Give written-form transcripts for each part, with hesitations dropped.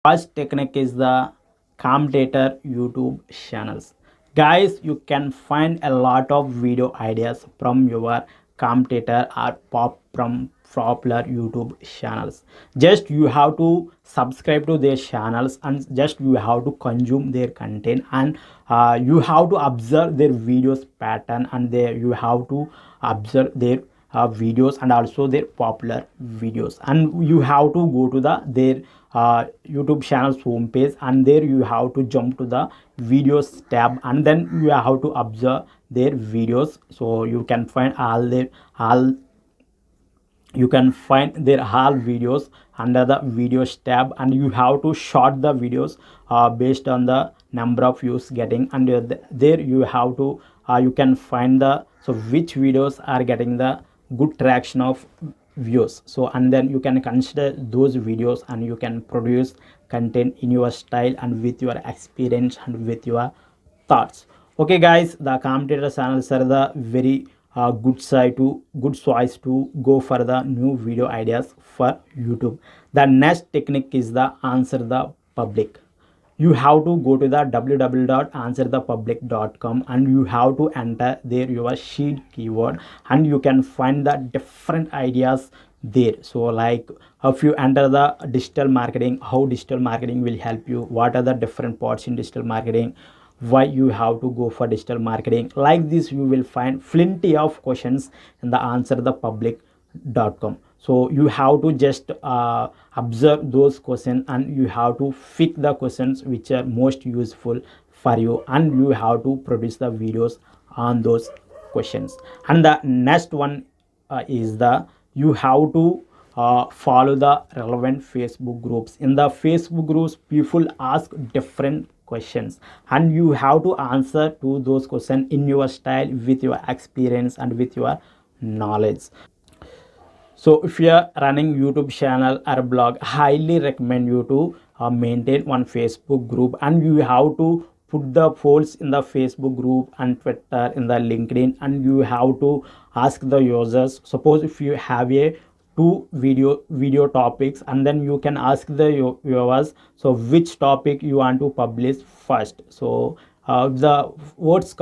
First technique is the commentator YouTube channels. Guys, you can find a lot of video ideas from your commentator or pop from popular YouTube channels. Just you have to subscribe to their channels and just you have to consume their content, and you have to observe their videos pattern, and you have to observe their videos and also their popular videos, and you have to go to their YouTube channel's homepage, and there you have to jump to the videos tab, and then you have to observe their videos. So you can find all you can find their all videos under the videos tab, and you have to short the videos based on the number of views getting, and there you have to you can find the which videos are getting the good traction of views. So and then you can consider those videos, and you can produce content in your style and with your experience and with your thoughts. Okay guys, the commentator channels are the very good choice to go for the new video ideas for YouTube. The next technique is the answer the public. You have to go to the www.answerthepublic.com, and you have to enter there your sheet keyword, and you can find the different ideas there. So like if you enter the digital marketing, how digital marketing will help you, what are the different parts in digital marketing, why you have to go for digital marketing, like this you will find plenty of questions in the answerthepublic.com. so you have to just observe those questions, and you have to pick the questions which are most useful for you, and you have to produce the videos on those questions. And the next one is the you have to follow the relevant Facebook groups. In the Facebook groups, people ask different questions, and you have to answer to those questions in your style with your experience and with your knowledge. So if you are running YouTube channel or blog, highly recommend you to maintain one Facebook group, and you have to put the polls in the Facebook group and Twitter, in the LinkedIn, and you have to ask the users. Suppose if you have a two video topics, and then you can ask the viewers, so which topic you want to publish first. So the most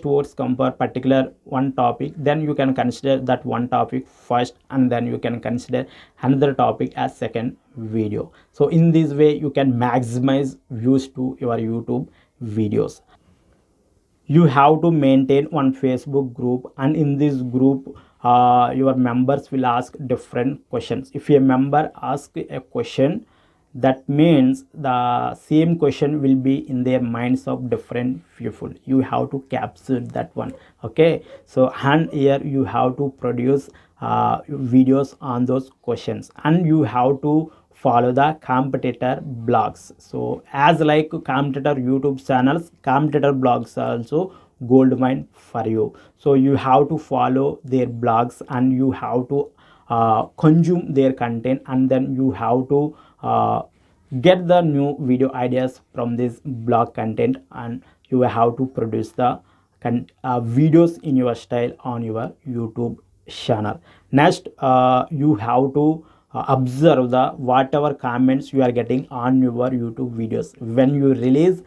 votes come for particular one topic, then you can consider that one topic first, and then you can consider another topic as second video. So in this way you can maximize views to your YouTube videos. You have to maintain one Facebook group, and in this group your members will ask different questions. If a member asks a question, that means the same question will be in their minds of different people. You have to capture that one. Okay, so and here you have to produce videos on those questions, and you have to follow the competitor blogs. So as like competitor YouTube channels, competitor blogs are also gold mine for you. So you have to follow their blogs, and you have to consume their content, and then you have to get the new video ideas from this blog content, and you have to produce the videos in your style on your YouTube channel. Next you have to observe the whatever comments you are getting on your YouTube videos. When you release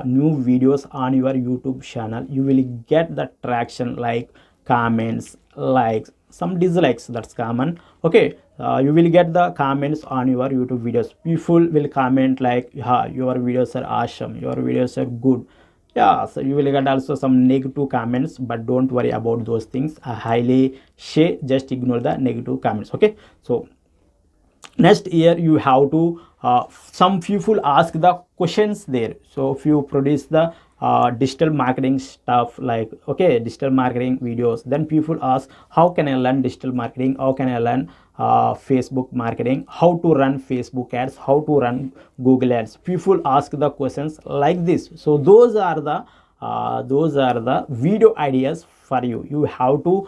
new videos on your YouTube channel, you will get the traction like comments, likes, some dislikes, that's common. Okay, you will get the comments on your YouTube videos. People will comment like, yeah, your videos are awesome, your videos are good. Yeah, so you will get also some negative comments, but don't worry about those things. I highly say just ignore the negative comments. Okay, so next here you have to some people ask the questions there. So if you produce the digital marketing stuff, like okay, digital marketing videos, then people ask, how can I learn digital marketing, how can I learn Facebook marketing, how to run Facebook ads, how to run Google ads. People ask the questions like this. So those are the video ideas for you. You have to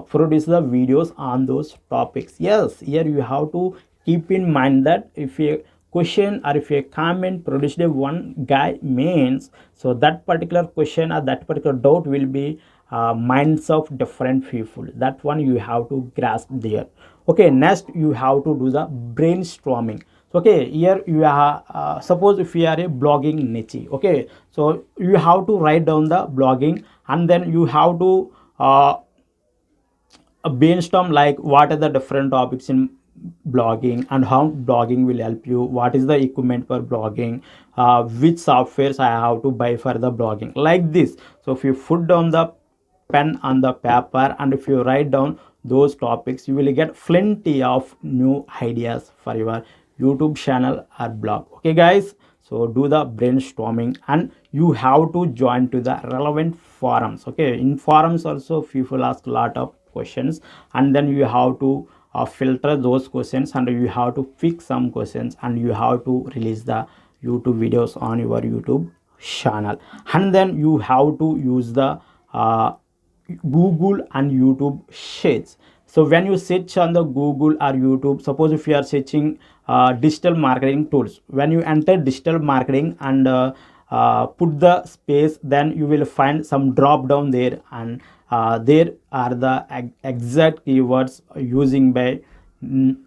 produce the videos on those topics. Yes, here you have to keep in mind that if a question or if a comment produced by one guy means, so that particular question or that particular doubt will be minds of different people. That one you have to grasp there. Okay, next you have to do the brainstorming. So okay, here you are, suppose if you are a blogging niche, okay, so you have to write down the blogging, and then you have to brainstorm like what are the different topics in blogging and how blogging will help you, what is the equipment for blogging, which softwares I have to buy for the blogging, like this. So if you put down the pen on the paper and if you write down those topics, you will get plenty of new ideas for your YouTube channel or blog. Okay guys, so do the brainstorming, and you have to join to the relevant forums. Okay, in forums also people ask a lot of questions, and then you have to filter those questions, and you have to pick some questions, and you have to release the YouTube videos on your YouTube channel. And then you have to use the Google and YouTube search. So when you search on the Google or YouTube, suppose if you are searching digital marketing tools, when you enter digital marketing and put the space, then you will find some drop down there, and there are the exact keywords using by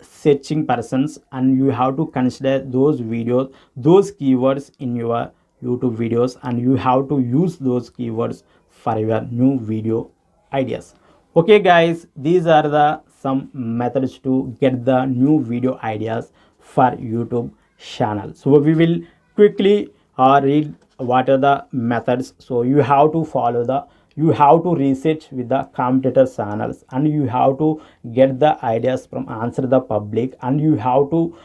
searching persons, and you have to consider those videos, those keywords in your YouTube videos, and you have to use those keywords for your new video ideas. Okay guys, these are the some methods to get the new video ideas for YouTube channel. So we will quickly read what are the methods. So you have to follow the, you have to research with the competitor channels, and you have to get the ideas from answer the public, and you have to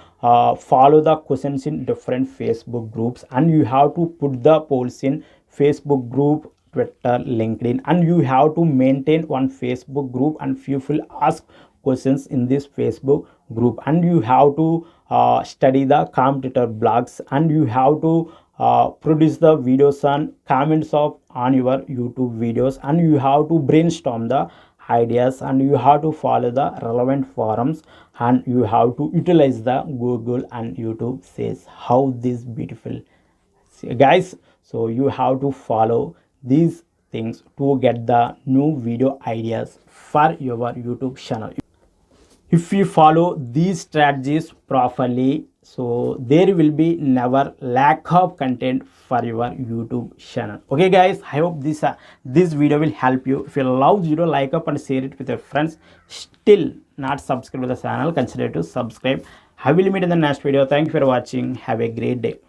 follow the questions in different Facebook groups, and you have to put the polls in Facebook group, Twitter, LinkedIn, and you have to maintain one Facebook group, and people ask questions in this Facebook group, and you have to study the competitor blogs, and you have to produce the videos and comments of on your YouTube videos, and you have to brainstorm the ideas, and you have to follow the relevant forums, and you have to utilize the Google and YouTube says how this beautiful. See, guys, so you have to follow these things to get the new video ideas for your YouTube channel. If you follow these strategies properly, so there will be never lack of content for your YouTube channel. Okay guys, I hope this video will help you. If you love video, like up and share it with your friends. Still not subscribed to the channel, consider to subscribe. I will meet in the next video. Thank you for watching. Have a great day.